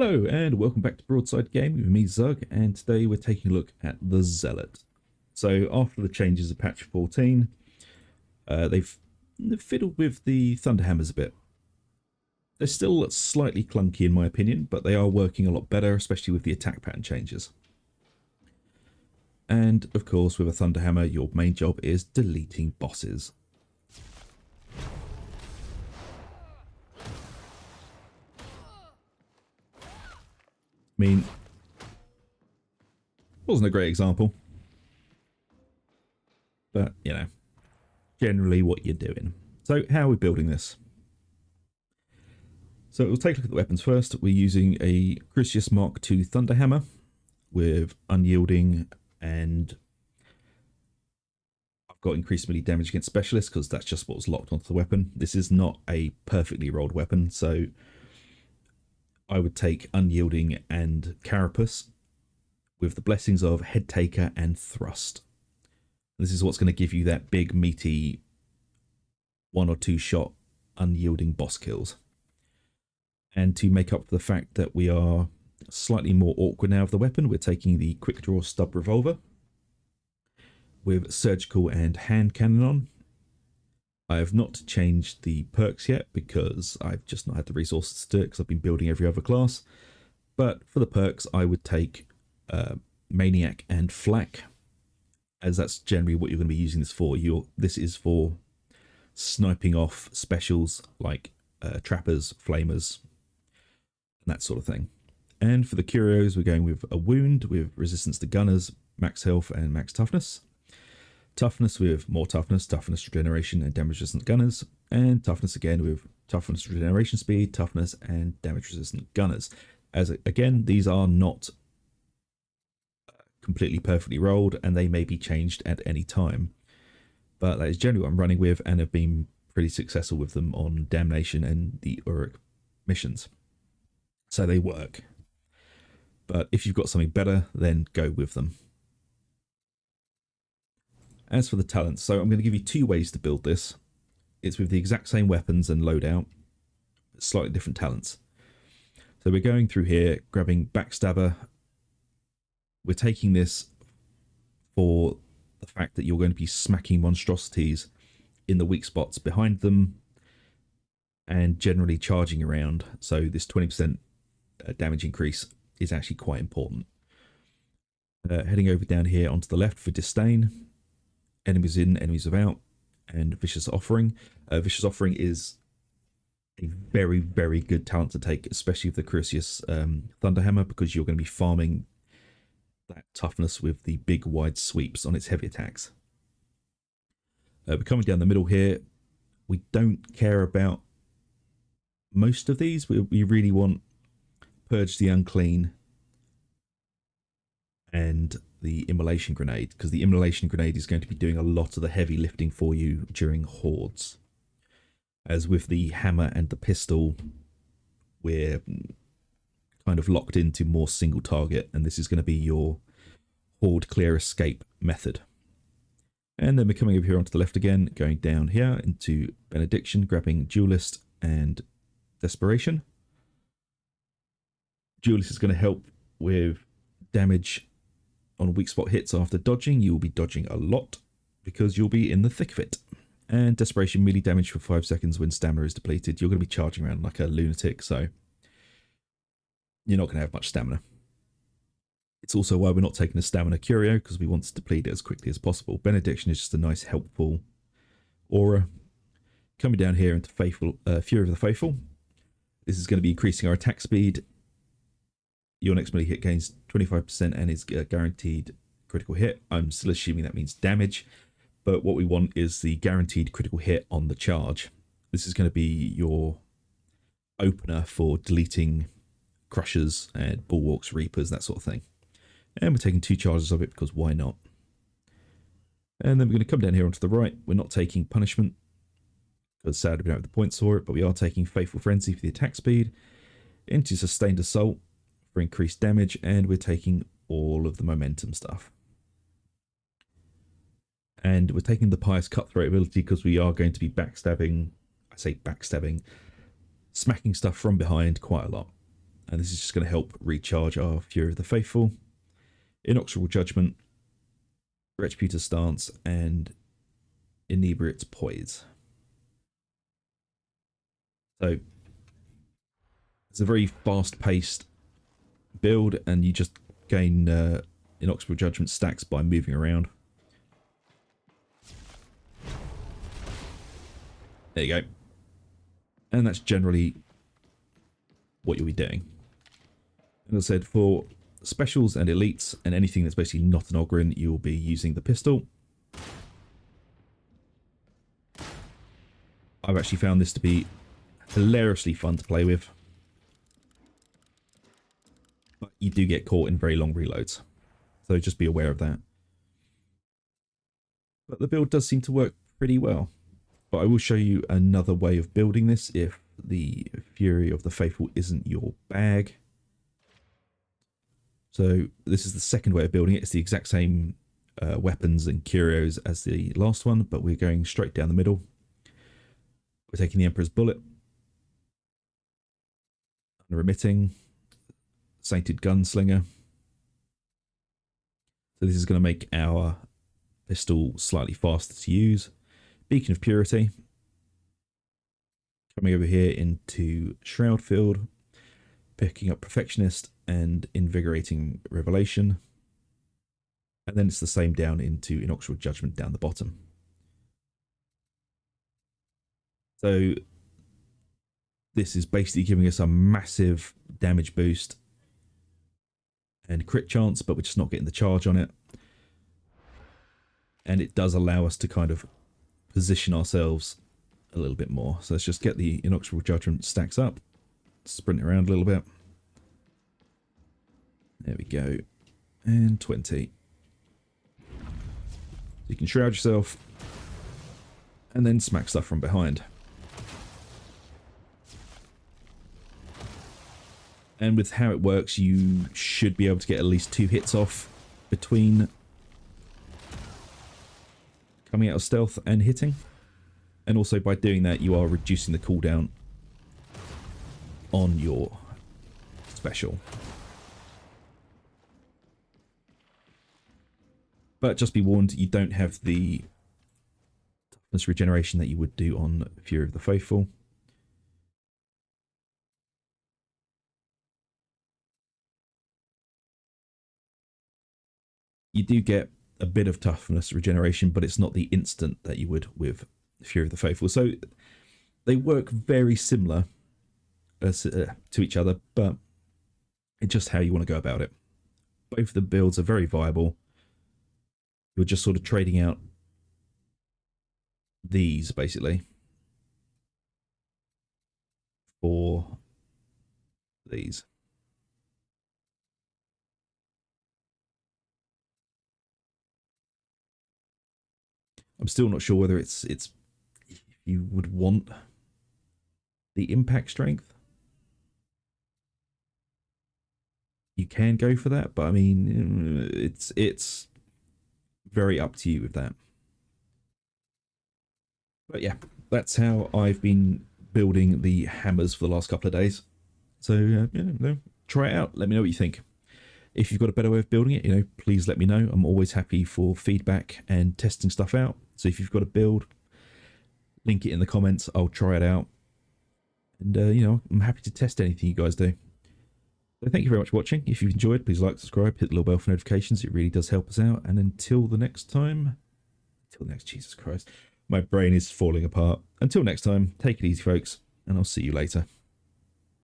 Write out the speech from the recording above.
Hello and welcome back to Broadside Gaming with me, Zug, and today we're taking a look at the Zealot. So after the changes of patch 14, they've fiddled with the Thunderhammers a bit. They're still slightly clunky in my opinion, but they are working a lot better, especially with the attack pattern changes. And of course, with a Thunderhammer, your main job is deleting bosses. I mean, wasn't a great example, but you know, generally what you're doing. So how are we building this? So we'll take a look at the weapons first. We're using a Crucius Mark II Thunderhammer with unyielding, and I've got increased melee damage against specialists because that's just what was locked onto the weapon. This is not a perfectly rolled weapon, so I would take unyielding and carapace with the blessings of head taker and thrust. This is what's going to give you that big meaty 1 or 2 shot unyielding boss kills. And to make up for the fact that we are slightly more awkward now of the weapon, we're taking the quick draw stub revolver with surgical and hand cannon on. I have not changed the perks yet because I've just not had the resources to do it because I've been building every other class. But for the perks, I would take Maniac and Flak, as that's generally what you're going to be using this for. This is for sniping off specials like trappers, flamers, and that sort of thing. And for the curios, we're going with a wound with resistance to gunners, max health and max toughness. Toughness with more toughness, toughness regeneration and damage resistant gunners, and toughness again with toughness regeneration speed, toughness and damage resistant gunners. As again, these are not completely perfectly rolled and they may be changed at any time, but that is generally what I'm running with and have been pretty successful with them on Damnation and the Uruk missions, so they work. But if you've got something better, then go with them. As for the talents, so I'm going to give you 2 ways to build this. It's with the exact same weapons and loadout, but slightly different talents. So we're going through here, grabbing Backstabber. We're taking this for the fact that you're going to be smacking monstrosities in the weak spots behind them and generally charging around. So this 20% damage increase is actually quite important. Heading over down here onto the left for Disdain. Enemies in, enemies without, and Vicious Offering. Vicious Offering is a very, very good talent to take, especially with the Crucius Thunderhammer, because you're going to be farming that toughness with the big wide sweeps on its heavy attacks. We're coming down the middle here. We don't care about most of these. We really want Purge the Unclean and the Immolation Grenade, because the Immolation Grenade is going to be doing a lot of the heavy lifting for you during hordes. As with the hammer and the pistol, we're kind of locked into more single target, and this is going to be your horde clear escape method. And then we're coming over here onto the left again, going down here into Benediction, grabbing Duelist and Desperation. Duelist is going to help with damage on weak spot hits after dodging. You will be dodging a lot because you'll be in the thick of it. And Desperation, melee damage for 5 seconds when stamina is depleted. You're going to be charging around like a lunatic, so you're not going to have much stamina. It's also why we're not taking a stamina curio, because we want to deplete it as quickly as possible. Benediction is just a nice helpful aura. Coming down here into Faithful, Fury of the Faithful. This is going to be increasing our attack speed. Your next melee hit gains 25% and is guaranteed critical hit. I'm still assuming that means damage, but what we want is the guaranteed critical hit on the charge. This is going to be your opener for deleting Crushers and Bulwarks, Reapers, that sort of thing. And we're taking 2 charges of it because why not? And then we're going to come down here onto the right. We're not taking Punishment because sadly we don't have the points for it, but we are taking Faithful Frenzy for the attack speed, into Sustained Assault for increased damage, and we're taking all of the momentum stuff. And we're taking the Pious Cutthroat ability because we are going to be backstabbing, I say backstabbing, smacking stuff from behind quite a lot. And this is just going to help recharge our Fury of the Faithful, Inexorable Judgment, Retributor's Stance, and Inebriate's Poise. So it's a very fast-paced build, and you just gain Inexorable Judgment stacks by moving around. There you go. And that's generally what you'll be doing. And as I said, for specials and elites and anything that's basically not an Ogryn, you'll be using the pistol. I've actually found this to be hilariously fun to play with. But you do get caught in very long reloads. So just be aware of that. But the build does seem to work pretty well. But I will show you another way of building this if the Fury of the Faithful isn't your bag. So this is the second way of building it. It's the exact same weapons and curios as the last one, but we're going straight down the middle. We're taking the Emperor's Bullet, Unremitting, Sainted Gunslinger. So this is going to make our pistol slightly faster to use. Beacon of Purity. Coming over here into Shroudfield, picking up Perfectionist and Invigorating Revelation. And then it's the same down into Inexorable Judgment down the bottom. So this is basically giving us a massive damage boost and crit chance, but we're just not getting the charge on it. And it does allow us to kind of position ourselves a little bit more. So let's just get the Inexorable Judgment stacks up, sprint around a little bit. There we go. And 20. So you can shroud yourself and then smack stuff from behind. And with how it works, you should be able to get at least 2 hits off between coming out of stealth and hitting. And also by doing that, you are reducing the cooldown on your special. But just be warned, you don't have the toughness regeneration that you would do on Fury of the Faithful. You do get a bit of toughness regeneration, but it's not the instant that you would with Fury of the Faithful. So they work very similar to each other, but it's just how you want to go about it. Both of the builds are very viable. You're just sort of trading out these basically for these. I'm still not sure whether it's you would want the impact strength. You can go for that, but I mean it's very up to you with that. But yeah, that's how I've been building the hammers for the last couple of days. So try it out. Let me know what you think. If you've got a better way of building it, please let me know. I'm always happy for feedback and testing stuff out. So if you've got a build, link it in the comments. I'll try it out. And, I'm happy to test anything you guys do. So thank you very much for watching. If you've enjoyed, please like, subscribe, hit the little bell for notifications. It really does help us out. And until the next time, Jesus Christ, my brain is falling apart. Until next time, take it easy, folks, and I'll see you later.